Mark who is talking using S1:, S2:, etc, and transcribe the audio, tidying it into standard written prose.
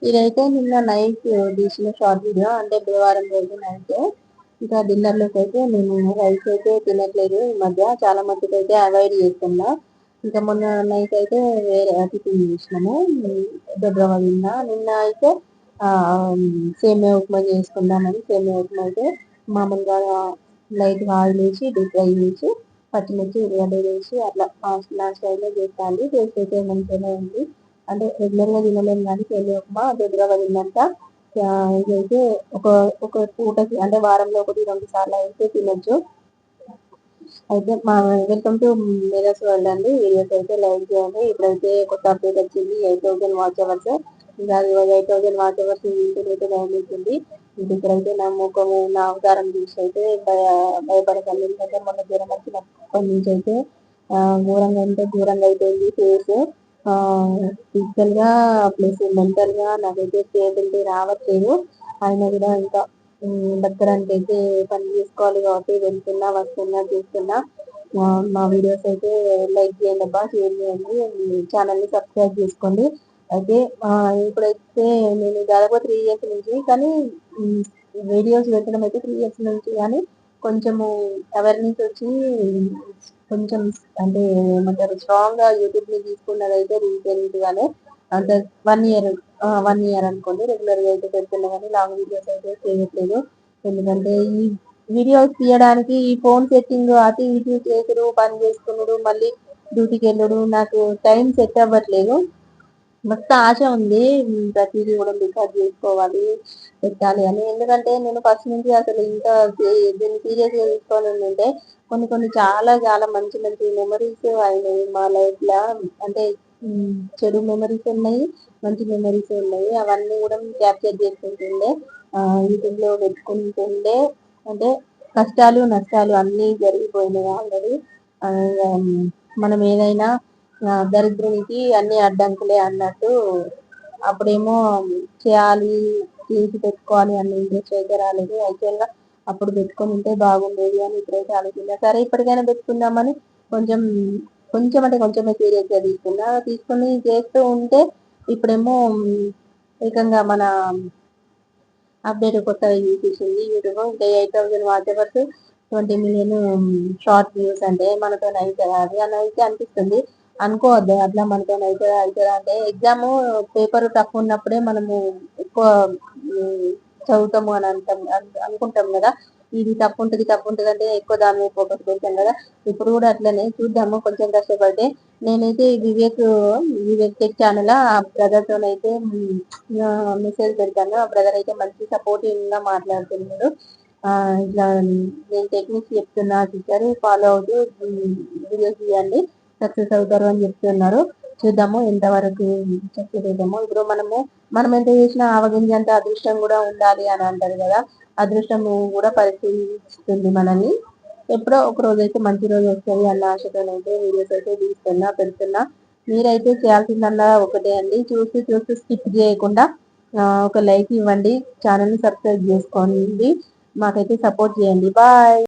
S1: ఇదైతే నిన్న నైట్ తీసిన షార్ట్ వీడియో, అంటే బుధవారం రోజు నైట్. ఇంకా డిన్నర్ లోకి అయితే నేను రైస్ అయితే తినట్లేదు ఈ మధ్య, చాలా మట్టుకు అయితే అవాయిడ్ చేస్తున్నా. ఇంకా మొన్న నైట్ అయితే వేరే టిఫిన్ చేసినాము, దొడ్రవ నిన్న అయితే ఆ సేమియా ఉప్మా చేసుకుందామని సేమియా ఉప్మా అయితే మామూలుగా లైట్ ఆయిల్ వేసి డీప్ ఫ్రై చేసి పచ్చిమిర్చి ఉల్లిగడ్డ వేసి అట్లా నా స్టైల్లో చేస్తాను. టేస్ట్ అయితే మంచిగానే ఉంది. అంటే రెగ్యులర్ గా తినలేము కానీ సేమియా ఉప్మా దొడ్రవ తిన్నంత ఇదైతే ఒక ఒక పూటకి, అంటే వారంలో 1-2 సార్లు అయితే తినొచ్చు. అయితే వెల్కమ్ టు మేధస్ వరల్డ్ అండి. వీడియోస్ అయితే లైక్ చేయండి. ఇప్పుడైతే కొత్త అప్డేట్ వచ్చింది, 8,000 వాచ్ అవర్స్. ఇంకా 8,000 వాచ్ అవర్స్ అయితే అవుతుంది. ఇక్కడైతే నా ముఖము, నా అవతారం చూసి అయితే భయపడకండి. ఎందుకంటే మొన్న జ్వరం వచ్చినప్పటి నుంచి అయితే ఘోరంగా అంటే ఘోరంగా అయిపోయింది ఫేస్. ఫిజికల్ గా ప్లస్ మెంటల్ గా నాకైతే స్టేబిలిటీ రావట్లేదు. అయినా కూడా ఇంకా బతకడానికి అయితే పని చేసుకోవాలి కాబట్టి వెళ్తున్నా, వస్తున్నా, చూస్తున్నా. మా వీడియోస్ అయితే లైక్ చేయండి అబ్బా, షేర్ చేయండి, ఛానల్ ని సబ్స్క్రైబ్ చేసుకోండి. అయితే ఇప్పుడైతే నేను దాదాపు 3 years నుంచి, కానీ వీడియోస్ పెట్టడం అయితే 3 years నుంచి, కానీ కొంచెము అవేర్నెస్ వచ్చి కొంచెం అంటే ఏమంటారు స్ట్రాంగ్ గా యూట్యూబ్ ని తీసుకున్నది అయితే రీసెంట్ గానే, అంటే 1 year, 1 year అనుకోండి. రెగ్యులర్ గా అయితే పెడుతున్నా కానీ లాంగ్ వీడియోస్ అయితే చేయట్లేదు. ఎందుకంటే ఈ వీడియోస్ తీయడానికి ఈ ఫోన్ సెట్టింగ్ అటు ఇటు చేసుడు, పని చేసుకున్నాడు, మళ్ళీ డ్యూటీకి వెళ్ళడు, నాకు టైం సెట్ అవ్వట్లేదు. మస్తు ఆశ ఉంది ప్రతిదీ కూడా రికార్డ్ చేసుకోవాలి, పెట్టాలి అని. ఎందుకంటే నేను ఫస్ట్ నుంచి అసలు ఇంత దీన్ని సీరియస్ గా తీసుకోవాలని ఉంటే కొన్ని కొన్ని చాలా చాలా మంచి మంచి మెమరీస్ అయినాయి మా లైఫ్ లా. అంటే చెడు మెమరీస్ ఉన్నాయి, మంచి మెమరీస్ ఉన్నాయి. అవన్నీ కూడా క్యాప్చర్ చేసుకుంటుండే, యూట్యూబ్ లో పెట్టుకుంటుండే. అంటే కష్టాలు నష్టాలు అన్నీ జరిగిపోయినాయి ఆల్రెడీ. మనం ఏదైనా దరిద్రునికి అన్ని అడ్డంకులే అన్నట్టు, అప్పుడేమో చేయాలి, చేసి పెట్టుకోవాలి అన్న ఇంట్రెస్ట్ అయితే రాలేదు. యాక్చువల్గా అప్పుడు పెట్టుకొని ఉంటే బాగుండేది అని ఇప్పుడైతే ఆలోచించా. సరే ఇప్పటికైనా పెట్టుకుందామని కొంచెం కొంచెం అంటే కొంచెమే సీరియస్ గా తీసుకుని చేస్తూ ఉంటే ఇప్పుడేమో ఏకంగా మన అప్డేట్ కొత్తగా చూపించింది యూట్యూబ్. ఇంకా 8,000 watch hours, 20 million short views. అంటే మనతో అవుతుందా అది అని అయితే అనిపిస్తుంది. అనుకోవద్దు అట్లా మనతో అవుతుందా అంటే. ఎగ్జామ్ పేపర్ టఫ్ ఉన్నప్పుడే మనము ఎక్కువ చదువుతాము అని అనుకుంటాం కదా. ఇది తప్పు ఉంటుంది అంటే ఎక్కువ దాని మీద ఫోకస్ పెడతాం కదా. ఇప్పుడు కూడా అట్లనే చూద్దాము, కొంచెం కష్టపడితే. నేనైతే వివేక్ టెక్ ఛానల్ ఆ బ్రదర్ తోనైతే మెసేజ్ పెడతాను. ఆ బ్రదర్ అయితే మంచి సపోర్టివ్ గా మాట్లాడుతున్నాడు. ఇట్లా నేను టెక్నిక్స్ చెప్తున్నా, సిస్టర్ ఫాలో అవుతూ వీడియోస్ తీయండి, సక్సెస్ అవుతారు అని చెప్తున్నారు. చూద్దాము ఎంతవరకు సక్సెస్ అవుతామో. ఇప్పుడు మనం ఎంత చేసినా ఆవగింజంత అదృష్టం కూడా ఉండాలి అని అంటారు కదా. అదృష్టం కూడా పరిశీలిస్తుంది మనల్ని. ఎప్పుడో ఒక రోజు అయితే మంచి రోజు వస్తుంది అన్న ఆశతోనైతే వీడియోస్ అయితే పెడుతున్నా. మీరైతే చేయాల్సిందల్లా ఒకటే అండి, చూస్తూ చూస్తూ స్కిప్ చేయకుండా ఒక లైక్ ఇవ్వండి, ఛానల్ ని సబ్స్క్రైబ్ చేసుకోండి, మాకైతే సపోర్ట్ చేయండి. బాయ్.